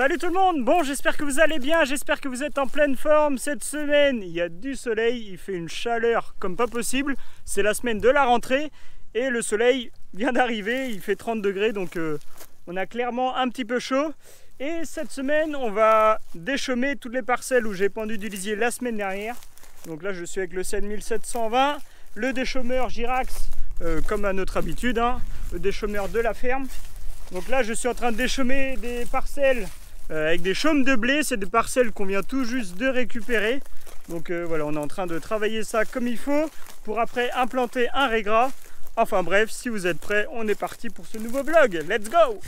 Salut tout le monde, bon j'espère que vous allez bien, j'espère que vous êtes en pleine forme. Cette semaine il y a du soleil, il fait une chaleur comme pas possible. C'est la semaine de la rentrée et le soleil vient d'arriver, il fait 30 degrés donc on a clairement un petit peu chaud. Et cette semaine on va déchaumer toutes les parcelles où j'ai pendu du lisier la semaine dernière. Donc là je suis avec le 7720, le déchaumeur Girax comme à notre habitude, hein, le déchaumeur de la ferme. Donc là je suis en train de déchaumer des parcelles avec des chaumes de blé, c'est des parcelles qu'on vient tout juste de récupérer. Donc voilà, on est en train de travailler ça comme il faut pour après implanter un régras. Enfin bref, si vous êtes prêts, on est parti pour ce nouveau vlog. Let's go!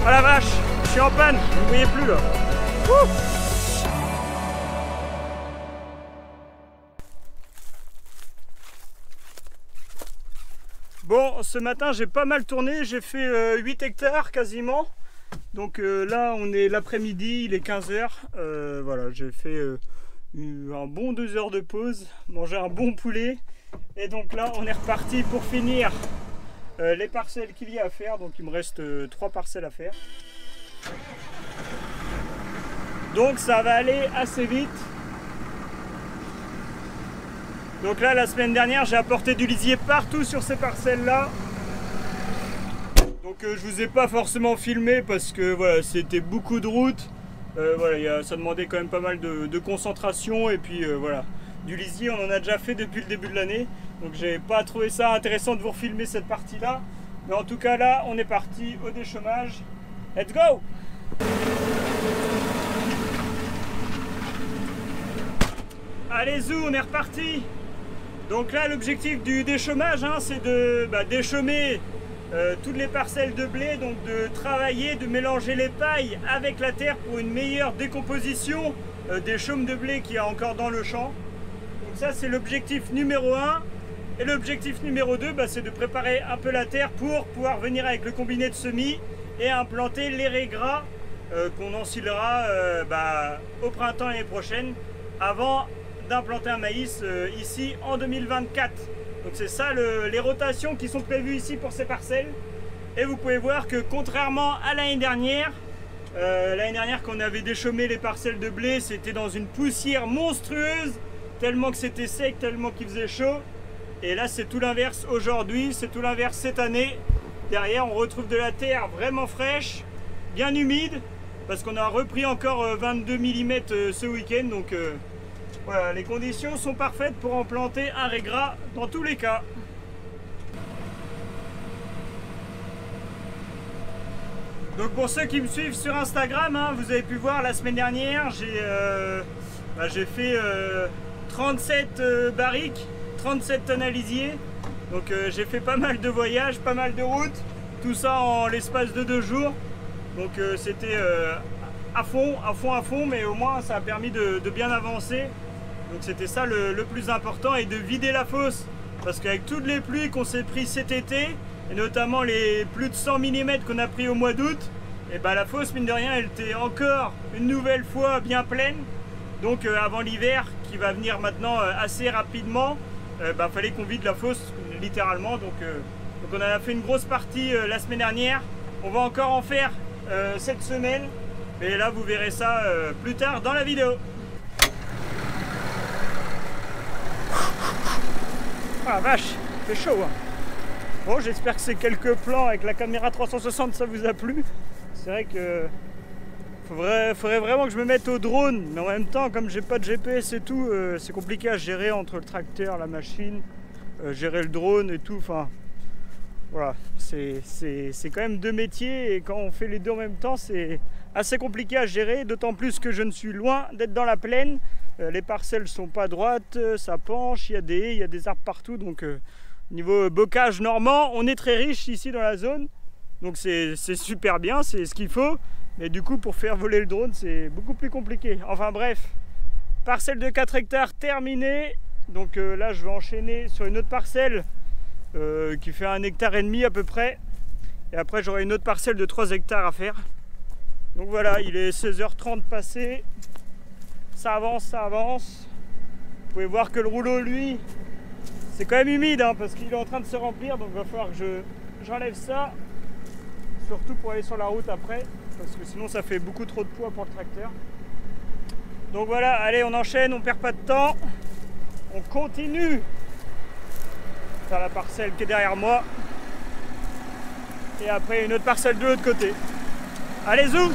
Oh la vache, je suis en panne, vous ne voyez plus là. Ouh. Bon, ce matin j'ai pas mal tourné, j'ai fait 8 hectares quasiment. Donc là on est l'après-midi, il est 15 h. Voilà, j'ai fait un bon 2 heures de pause, mangé un bon poulet. Et donc là on est reparti pour finir les parcelles qu'il y a à faire. Donc il me reste 3 parcelles à faire. Donc ça va aller assez vite. Donc là la semaine dernière j'ai apporté du lisier partout sur ces parcelles là. Donc je vous ai pas forcément filmé parce que voilà, c'était beaucoup de route. Voilà, ça demandait quand même pas mal de concentration. Et puis voilà, du lisier on en a déjà fait depuis le début de l'année. Donc j'ai pas trouvé ça intéressant de vous refilmer cette partie là. Mais en tout cas là on est parti au déchaumage. Let's go! Allez zou, on est reparti. Donc là l'objectif du déchaumage hein, c'est de déchaumer toutes les parcelles de blé, donc de travailler, de mélanger les pailles avec la terre pour une meilleure décomposition des chaumes de blé qu'il y a encore dans le champ. Donc ça c'est l'objectif numéro 1. Et l'objectif numéro 2 c'est de préparer un peu la terre pour pouvoir venir avec le combiné de semis et implanter les régras qu'on ensilera au printemps l'année prochaine avant d'implanter un maïs ici en 2024. Donc c'est ça les rotations qui sont prévues ici pour ces parcelles. Et vous pouvez voir que contrairement à l'année dernière qu'on avait déchaumé les parcelles de blé, c'était dans une poussière monstrueuse, tellement que c'était sec, tellement qu'il faisait chaud. Et là c'est tout l'inverse aujourd'hui, c'est tout l'inverse cette année. Derrière on retrouve de la terre vraiment fraîche, bien humide, parce qu'on a repris encore 22 mm ce week-end. Donc voilà, les conditions sont parfaites pour en planter un régras dans tous les cas. Donc pour ceux qui me suivent sur Instagram, hein, vous avez pu voir la semaine dernière, j'ai fait 37 barriques, 37 tonnes à lisier. Donc j'ai fait pas mal de voyages, pas mal de routes, tout ça en l'espace de 2 jours. Donc c'était à fond, mais au moins ça a permis de bien avancer. Donc c'était ça le plus important, et de vider la fosse. Parce qu'avec toutes les pluies qu'on s'est pris cet été, et notamment les plus de 100 mm qu'on a pris au mois d'août, et la fosse mine de rien elle était encore une nouvelle fois bien pleine. Donc avant l'hiver qui va venir maintenant assez rapidement, fallait qu'on vide la fosse littéralement. Donc on a fait une grosse partie la semaine dernière, on va encore en faire cette semaine, mais là vous verrez ça plus tard dans la vidéo. Ah vache, c'est chaud hein. Bon, j'espère que ces quelques plans avec la caméra 360 ça vous a plu. C'est vrai que faudrait vraiment que je me mette au drone, mais en même temps comme j'ai pas de GPS et tout, c'est compliqué à gérer entre le tracteur, la machine, gérer le drone et tout. Enfin voilà, c'est quand même 2 métiers, et quand on fait les 2 en même temps c'est assez compliqué à gérer, d'autant plus que je ne suis loin d'être dans la plaine. Les parcelles sont pas droites, ça penche, il y a des haies, il y a des arbres partout. Donc niveau bocage normand, on est très riche ici dans la zone. Donc c'est super bien, c'est ce qu'il faut. Mais du coup pour faire voler le drone c'est beaucoup plus compliqué. Enfin bref, parcelle de 4 hectares terminée. Donc là je vais enchaîner sur une autre parcelle qui fait 1,5 hectare à peu près. Et après j'aurai une autre parcelle de 3 hectares à faire. Donc voilà, il est 16 h 30 passé. ça avance, ça avance. Vous pouvez voir que le rouleau, lui, c'est quand même humide hein, parce qu'il est en train de se remplir, donc il va falloir que j'enlève ça, surtout pour aller sur la route après, parce que sinon ça fait beaucoup trop de poids pour le tracteur. Donc voilà, allez, on enchaîne, on perd pas de temps, on continue vers la parcelle qui est derrière moi, et après une autre parcelle de l'autre côté. Allez, zoom!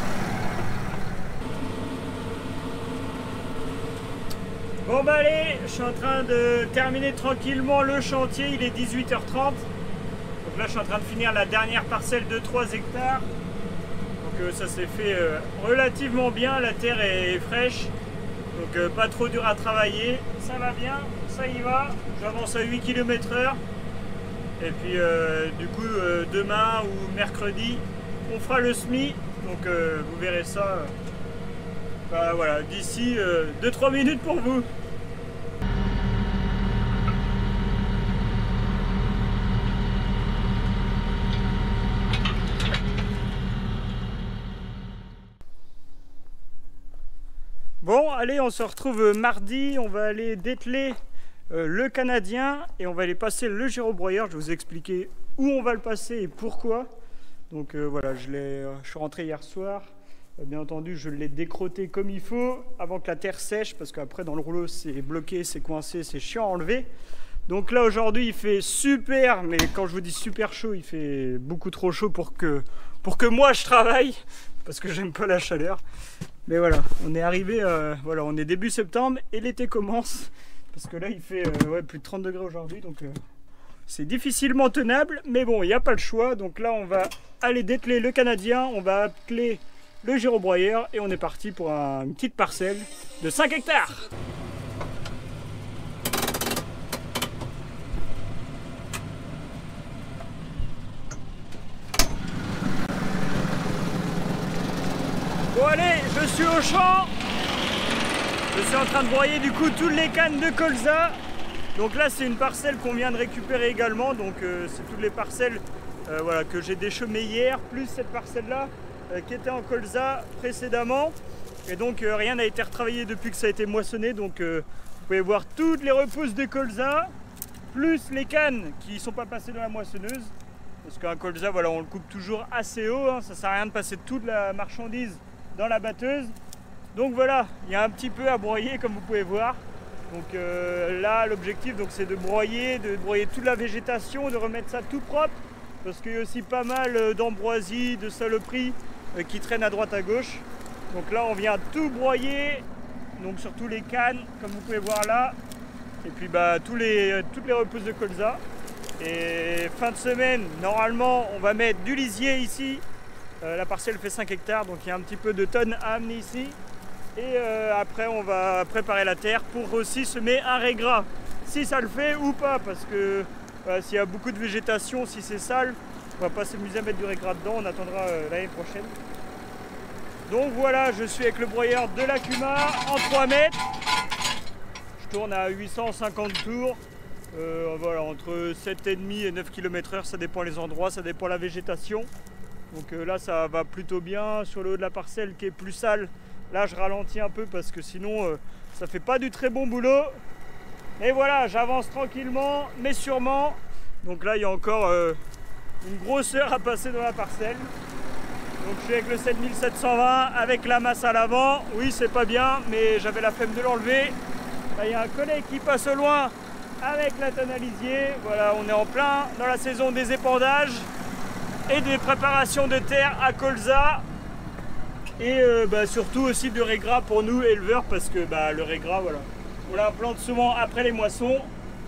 Bon bah allez, je suis en train de terminer tranquillement le chantier, il est 18h30. Donc là je suis en train de finir la dernière parcelle de 3 hectares. Donc ça s'est fait relativement bien, la terre est fraîche. Donc pas trop dur à travailler, ça va bien, ça y va. J'avance à 8 km/h. Et puis du coup demain ou mercredi, on fera le semis. Donc vous verrez ça. Bah, voilà, d'ici 2-3 minutes pour vous. Bon, allez, on se retrouve mardi. On va aller dételer le Canadien et on va aller passer le gyrobroyeur. Je vais vous expliquer où on va le passer et pourquoi. Donc voilà, je suis rentré hier soir. Bien entendu, je l'ai décrotté comme il faut avant que la terre sèche parce qu'après dans le rouleau c'est bloqué, c'est coincé, c'est chiant à enlever. Donc là aujourd'hui il fait super, mais quand je vous dis super chaud, il fait beaucoup trop chaud pour que moi je travaille parce que j'aime pas la chaleur. Mais voilà, on est arrivé, voilà, on est début septembre et l'été commence parce que là il fait ouais, plus de 30 degrés aujourd'hui, donc c'est difficilement tenable, mais bon, il n'y a pas le choix. Donc là on va aller dételer le Canadien, on va appeler le gyrobroyeur et on est parti pour une petite parcelle de 5 hectares. Bon allez, je suis au champ. Je suis en train de broyer du coup toutes les cannes de colza. Donc là c'est une parcelle qu'on vient de récupérer également. Donc c'est toutes les parcelles voilà, que j'ai déchemées hier, plus cette parcelle là qui était en colza précédemment, et donc rien n'a été retravaillé depuis que ça a été moissonné. Donc vous pouvez voir toutes les repousses de colza plus les cannes qui ne sont pas passées dans la moissonneuse, parce qu'un colza voilà, on le coupe toujours assez haut hein, ça sert à rien de passer toute la marchandise dans la batteuse. Donc voilà, il y a un petit peu à broyer comme vous pouvez voir. Donc là l'objectif c'est de broyer toute la végétation, de remettre ça tout propre, parce qu'il y a aussi pas mal d'ambroisie, de saloperies qui traînent à droite à gauche. Donc là on vient tout broyer, donc surtout les cannes comme vous pouvez voir là, et puis bah toutes les repousses de colza. Et fin de semaine normalement on va mettre du lisier ici. La parcelle fait 5 hectares, donc il y a un petit peu de tonnes à amener ici. Et après on va préparer la terre pour aussi semer un régras, si ça le fait ou pas, parce que s'il y a beaucoup de végétation, si c'est sale, on va pas s'amuser à mettre du régras dedans, on attendra l'année prochaine. Donc voilà, je suis avec le broyeur de la Kuma en 3 mètres. Je tourne à 850 tours, voilà, entre 7,5 et 9 km/h, ça dépend les endroits, ça dépend la végétation. Donc là ça va plutôt bien. Sur le haut de la parcelle qui est plus sale, là je ralentis un peu parce que sinon ça fait pas du très bon boulot. Mais voilà, j'avance tranquillement mais sûrement. Donc là il y a encore une grosse heure à passer dans la parcelle. Donc je suis avec le 7720 avec la masse à l'avant. Oui, c'est pas bien, mais j'avais la flemme de l'enlever. Là il y a un collègue qui passe au loin avec la tonne à lisier. Voilà, on est en plein dans la saison des épandages et des préparations de terre à colza. Et surtout aussi de régras pour nous éleveurs, parce que le régras, voilà, on l'implante souvent après les moissons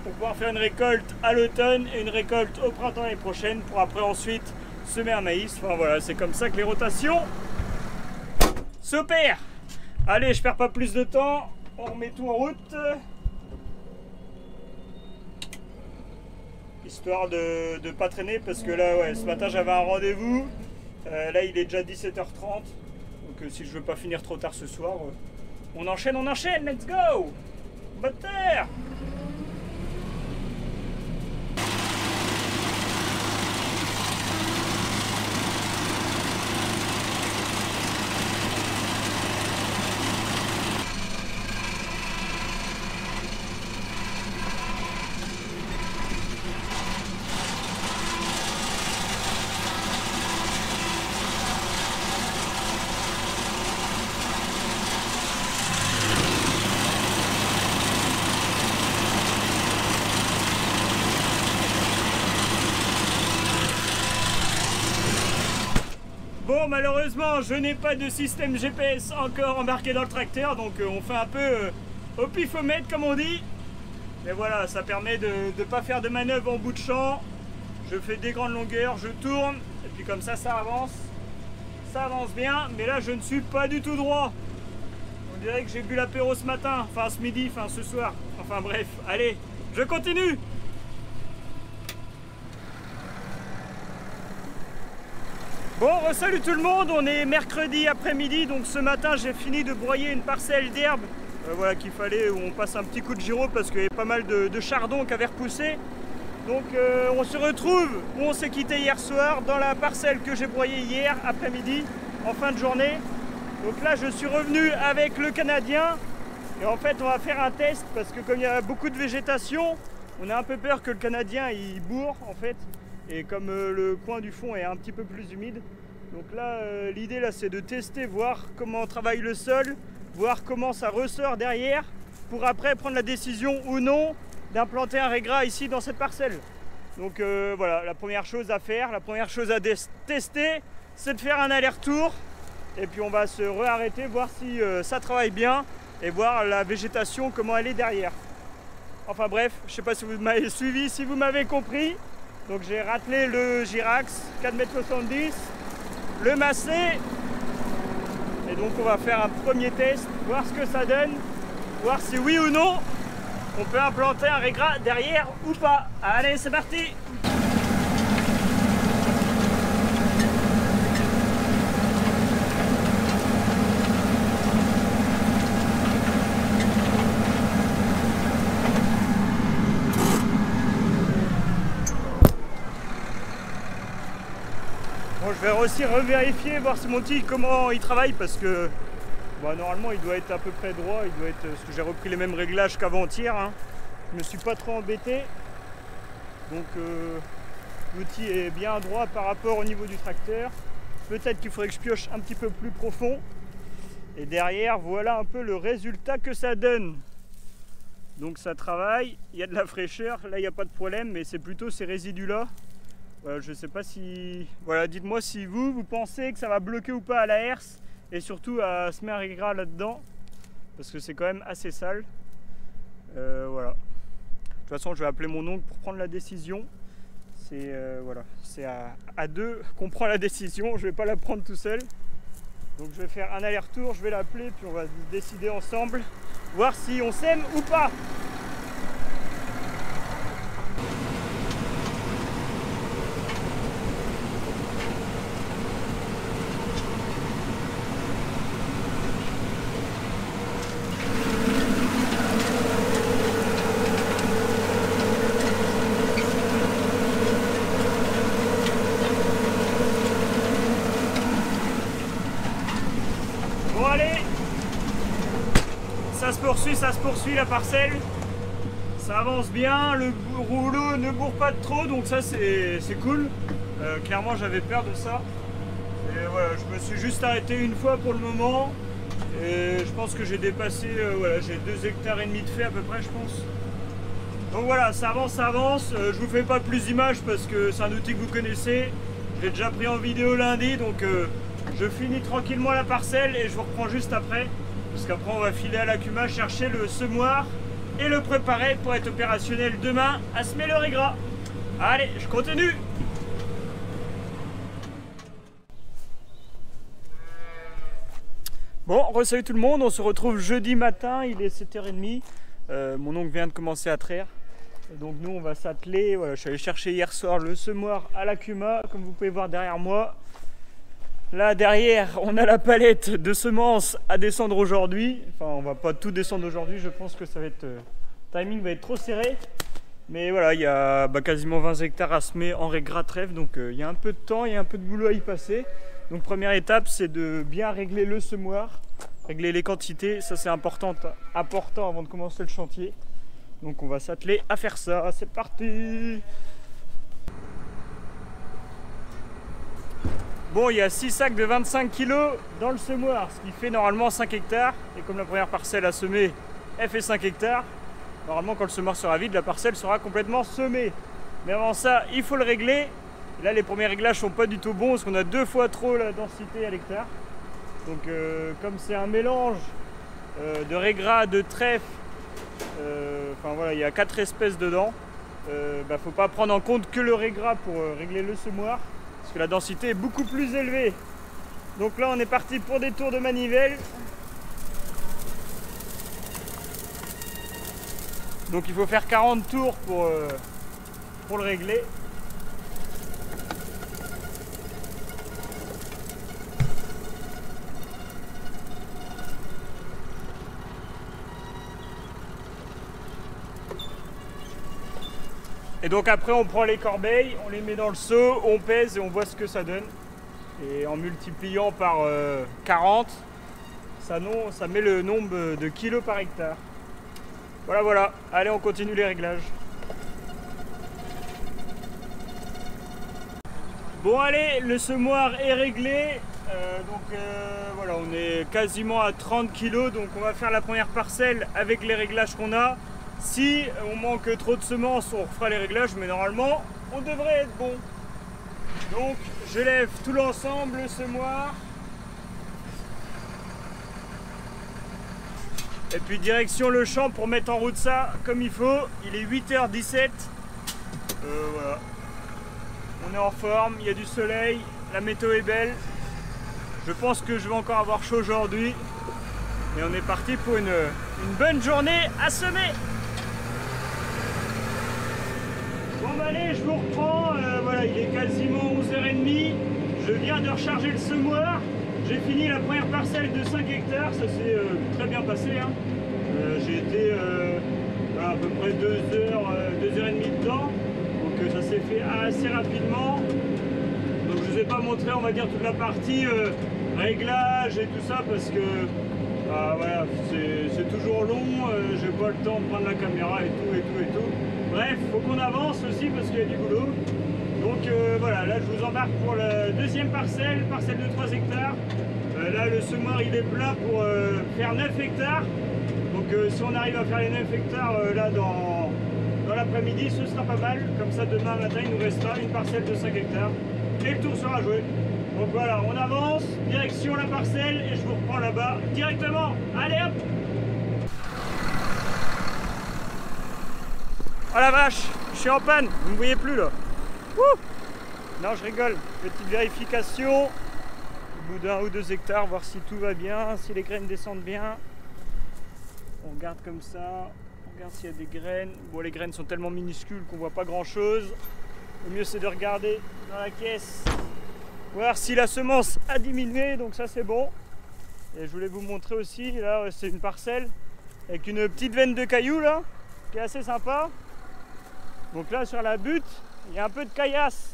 pour pouvoir faire une récolte à l'automne et une récolte au printemps l'année prochaine pour après ensuite semer un maïs. Enfin voilà, c'est comme ça que les rotations s'opèrent. Allez, je perds pas plus de temps, on remet tout en route. Histoire de pas traîner, parce que là ouais, ce matin j'avais un rendez-vous. Là il est déjà 17h30. Donc si je veux pas finir trop tard ce soir, on enchaîne, let's go! Bonne terre! Bon, malheureusement, je n'ai pas de système GPS encore embarqué dans le tracteur, donc on fait un peu au pifomètre comme on dit. Mais voilà, ça permet de ne pas faire de manœuvre en bout de champ. Je fais des grandes longueurs, je tourne, et puis comme ça, ça avance. Ça avance bien, mais là, je ne suis pas du tout droit. On dirait que j'ai bu l'apéro ce matin, enfin ce midi, enfin ce soir. Enfin bref, allez, je continue. Bon, salut tout le monde, on est mercredi après-midi, donc ce matin j'ai fini de broyer une parcelle d'herbe. Voilà qu'il fallait, où on passe un petit coup de gyro parce qu'il y avait pas mal de chardons qui avaient repoussé. Donc on se retrouve où on s'est quitté hier soir, dans la parcelle que j'ai broyée hier après-midi, en fin de journée. Donc là je suis revenu avec le Canadien et en fait on va faire un test parce que comme il y a beaucoup de végétation, on a un peu peur que le Canadien il bourre en fait. Et comme le coin du fond est un petit peu plus humide, donc là l'idée là c'est de tester, voir comment travaille le sol, voir comment ça ressort derrière, pour après prendre la décision ou non d'implanter un régras ici dans cette parcelle. Donc voilà, la première chose à faire, la première chose à tester, c'est de faire un aller-retour, et puis on va se réarrêter, voir si ça travaille bien, et voir la végétation, comment elle est derrière. Enfin bref, je sais pas si vous m'avez suivi, si vous m'avez compris. Donc j'ai ratelé le Girax 4,70 m, le massé, et donc on va faire un premier test, voir ce que ça donne, voir si oui ou non on peut implanter un régras derrière ou pas. Allez, c'est parti! Bon, je vais aussi revérifier, voir si mon outil comment il travaille parce que bah, normalement il doit être à peu près droit, il doit être, parce que j'ai repris les mêmes réglages qu'avant-hier, hein. Je me suis pas trop embêté, donc l'outil est bien droit par rapport au niveau du tracteur. Peut-être qu'il faudrait que je pioche un petit peu plus profond, et derrière voilà un peu le résultat que ça donne. Donc ça travaille, il y a de la fraîcheur, là il n'y a pas de problème, mais c'est plutôt ces résidus là. Je ne sais pas si... Voilà, dites-moi si vous pensez que ça va bloquer ou pas à la herse, et surtout à se mettre un régras là-dedans, parce que c'est quand même assez sale. Voilà. De toute façon, je vais appeler mon oncle pour prendre la décision. C'est voilà, c'est à deux qu'on prend la décision, je ne vais pas la prendre tout seul. Donc je vais faire un aller-retour, je vais l'appeler, puis on va décider ensemble, voir si on s'aime ou pas. Bon allez, ça se poursuit la parcelle, ça avance bien, le rouleau ne bourre pas de trop, donc ça c'est cool. Clairement j'avais peur de ça, et voilà, je me suis juste arrêté une fois pour le moment, et je pense que j'ai dépassé, voilà, j'ai 2,5 hectares de fait à peu près je pense. Donc voilà, ça avance, je vous fais pas plus d'images parce que c'est un outil que vous connaissez, je l'ai déjà pris en vidéo lundi, donc je finis tranquillement la parcelle et je vous reprends juste après, parce qu'après on va filer à l'Acuma chercher le semoir et le préparer pour être opérationnel demain à semer le régras. Allez, je continue. Bon, salut tout le monde, on se retrouve jeudi matin, il est 7h30, mon oncle vient de commencer à traire. Et donc nous on va s'atteler, voilà, je suis allé chercher hier soir le semoir à l'Acuma, comme vous pouvez voir derrière moi. Là derrière on a la palette de semences à descendre aujourd'hui. Enfin on va pas tout descendre aujourd'hui, je pense que ça va être, le timing va être trop serré. Mais voilà, il y a quasiment 20 hectares à semer en régras trèfle, donc il y a un peu de temps, il y a un peu de boulot à y passer. Donc première étape c'est de bien régler le semoir, régler les quantités, ça c'est important avant de commencer le chantier. Donc on va s'atteler à faire ça, c'est parti. Bon, il y a 6 sacs de 25 kg dans le semoir, ce qui fait normalement 5 hectares. Et comme la première parcelle à semer, elle fait 5 hectares. Normalement, quand le semoir sera vide, la parcelle sera complètement semée. Mais avant ça, il faut le régler. Et là les premiers réglages sont pas du tout bons parce qu'on a 2 fois trop la densité à l'hectare. Donc comme c'est un mélange de raigrats, de trèfle, enfin voilà, il y a 4 espèces dedans, faut pas prendre en compte que le raigras pour régler le semoir parce que la densité est beaucoup plus élevée. Donc là on est parti pour des tours de manivelle. Donc il faut faire 40 tours pour le régler. Et donc après on prend les corbeilles, on les met dans le seau, on pèse et on voit ce que ça donne. Et en multipliant par 40, ça met le nombre de kilos par hectare. Voilà, allez on continue les réglages. Bon allez, le semoir est réglé, voilà, on est quasiment à 30 kg, donc on va faire la première parcelle avec les réglages qu'on a. Si on manque trop de semences, on refera les réglages, mais normalement on devrait être bon. Donc je lève tout l'ensemble, le semoir. Et puis direction le champ pour mettre en route ça comme il faut. Il est 8h17. Voilà. On est en forme, il y a du soleil, la météo est belle. Je pense que je vais encore avoir chaud aujourd'hui. Et on est parti pour une bonne journée à semer. Bon bah allez, je vous reprends. Voilà, il est quasiment 11h30. Je viens de recharger le semoir. J'ai fini la première parcelle de 5 hectares, ça s'est très bien passé. Hein. J'ai été à peu près 2h30 dedans, donc ça s'est fait assez rapidement. Donc je ne vous ai pas montré, on va dire, toute la partie réglage et tout ça parce que voilà, c'est toujours long, j'ai pas le temps de prendre la caméra et tout. Bref, il faut qu'on avance aussi parce qu'il y a du boulot. Donc voilà, là je vous embarque pour la deuxième parcelle de 3 hectares. Là le semoir il est plein pour faire 9 hectares. Donc si on arrive à faire les 9 hectares là dans l'après-midi, ce sera pas mal. Comme ça demain matin il nous restera une parcelle de 5 hectares. Et le tour sera joué. Donc voilà, on avance, direction la parcelle et je vous reprends là-bas directement. Allez hop! Oh la vache, je suis en panne, vous ne me voyez plus là. Ouh, non, je rigole. Petite vérification au bout d'1 ou 2 hectares, voir si tout va bien, si les graines descendent bien. On regarde comme ça, on regarde s'il y a des graines. Bon, les graines sont tellement minuscules qu'on voit pas grand chose. Le mieux c'est de regarder dans la caisse, voir si la semence a diminué, donc ça c'est bon. Et je voulais vous montrer aussi, là c'est une parcelle avec une petite veine de cailloux là, qui est assez sympa. Donc là sur la butte, il y a un peu de caillasse.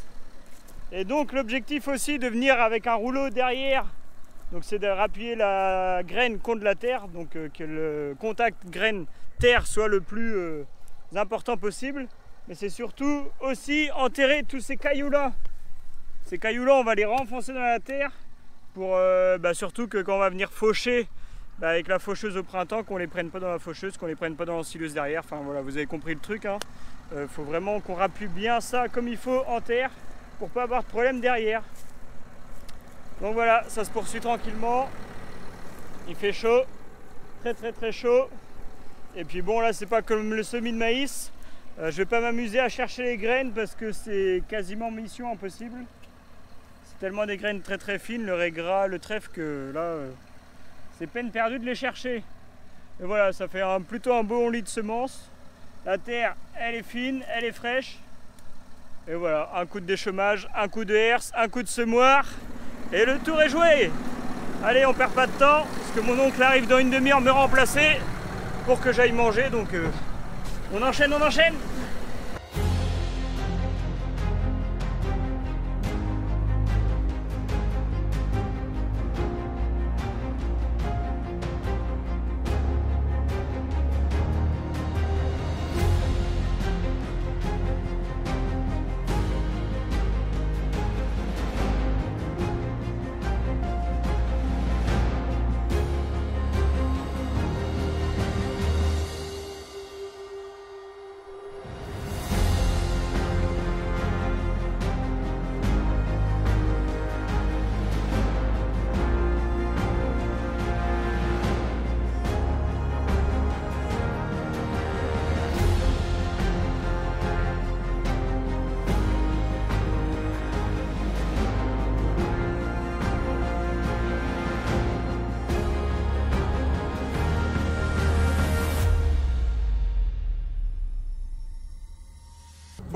Et donc l'objectif aussi de venir avec un rouleau derrière, donc c'est de rappuyer la graine contre la terre, donc que le contact graine-terre soit le plus important possible. Mais c'est surtout aussi enterrer tous ces cailloux-là. Ces cailloux-là, on va les renfoncer dans la terre pour surtout que quand on va venir faucher avec la faucheuse au printemps, qu'on ne les prenne pas dans la faucheuse, qu'on ne les prenne pas dans la sileuse derrière. Enfin voilà, vous avez compris le truc. Hein. Faut vraiment qu'on rappuie bien ça comme il faut en terre pour pas avoir de problème derrière. Donc voilà, ça se poursuit tranquillement. Il fait chaud, très chaud. Et puis bon, là c'est pas comme le semis de maïs. Je vais pas m'amuser à chercher les graines parce que c'est quasiment mission impossible. C'est tellement des graines très fines, le raigras, le trèfle, que là c'est peine perdue de les chercher. Et voilà, ça fait plutôt un bon lit de semences. La terre, elle est fine, elle est fraîche. Et voilà, un coup de déchômage, un coup de herse, un coup de semoir. Et le tour est joué. Allez, on perd pas de temps, parce que mon oncle arrive dans une demi-heure me remplacer pour que j'aille manger. Donc on enchaîne.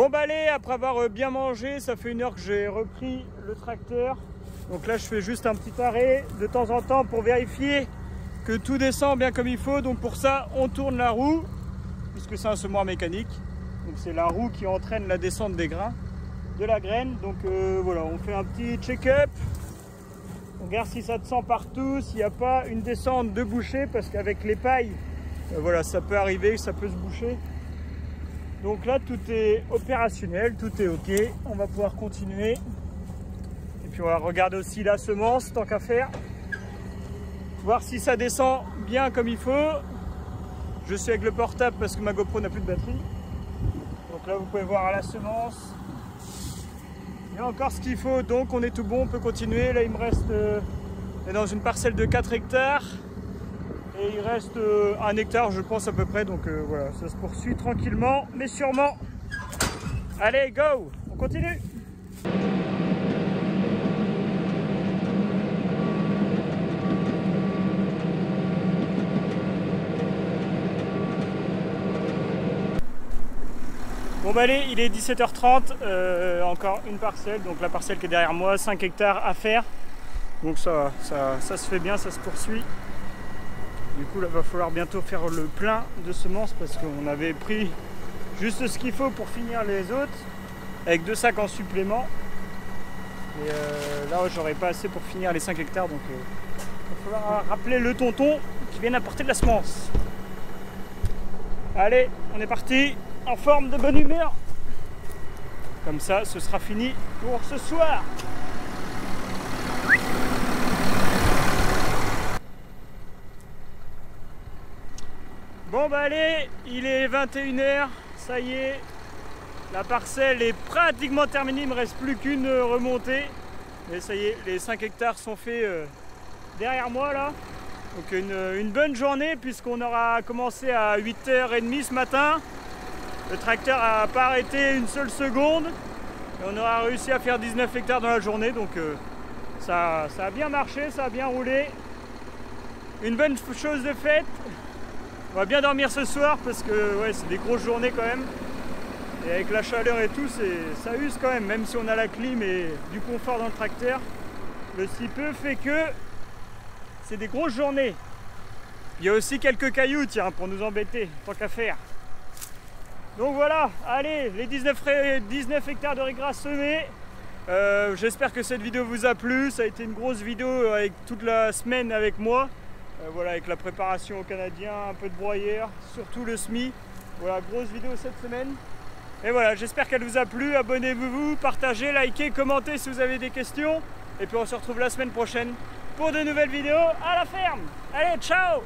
Bon bah allez, après avoir bien mangé, ça fait 1 heure que j'ai repris le tracteur. Donc là je fais juste un petit arrêt de temps en temps pour vérifier que tout descend bien comme il faut. Donc pour ça on tourne la roue, puisque c'est un semoir mécanique. Donc c'est la roue qui entraîne la descente des grains, de la graine. Donc voilà, on fait un petit check-up. On regarde si ça descend partout, s'il n'y a pas une descente de bouchée, parce qu'avec les pailles, voilà, ça peut arriver, ça peut se boucher. Donc là, tout est opérationnel, tout est OK. On va pouvoir continuer. Et puis on va regarder aussi la semence, tant qu'à faire. Voir si ça descend bien comme il faut. Je suis avec le portable parce que ma GoPro n'a plus de batterie. Donc là, vous pouvez voir la semence. Il y a encore ce qu'il faut, donc on est tout bon, on peut continuer. Là, il me reste dans une parcelle de 4 hectares. Et il reste 1 hectare, je pense, à peu près. Donc voilà, ça se poursuit tranquillement, mais sûrement. Allez, go! On continue! Bon bah allez, il est 17h30, encore une parcelle, donc la parcelle qui est derrière moi, 5 hectares à faire. Donc ça se fait bien, ça se poursuit. Du coup là, va falloir bientôt faire le plein de semences parce qu'on avait pris juste ce qu'il faut pour finir les autres, avec 2 sacs en supplément. Et là, j'aurais pas assez pour finir les 5 hectares, donc il va falloir rappeler le tonton qui vient apporter de la semence. Allez, on est parti! En forme de bonne humeur. Comme ça, ce sera fini pour ce soir. Bon bah allez, il est 21 h, ça y est. La parcelle est pratiquement terminée, il ne me reste plus qu'une remontée. Mais ça y est, les 5 hectares sont faits derrière moi là. Donc une bonne journée puisqu'on aura commencé à 8h30 ce matin. Le tracteur n'a pas arrêté une seule seconde et on aura réussi à faire 19 hectares dans la journée, donc ça a bien marché, ça a bien roulé. Une bonne chose de faite. On va bien dormir ce soir parce que ouais, c'est des grosses journées quand même. Et avec la chaleur et tout, ça use quand même si on a la clim et du confort dans le tracteur. Le si peu fait que c'est des grosses journées. Il y a aussi quelques cailloux, tiens, pour nous embêter, tant qu'à faire. Donc voilà, allez, les 19 hectares de régras semés. J'espère que cette vidéo vous a plu. Ça a été une grosse vidéo avec toute la semaine avec moi. Voilà, avec la préparation au Canadien, un peu de broyeur, surtout le semis. Voilà, grosse vidéo cette semaine. Et voilà, j'espère qu'elle vous a plu. Abonnez-vous, partagez, likez, commentez si vous avez des questions. Et puis on se retrouve la semaine prochaine pour de nouvelles vidéos à la ferme. Allez, ciao!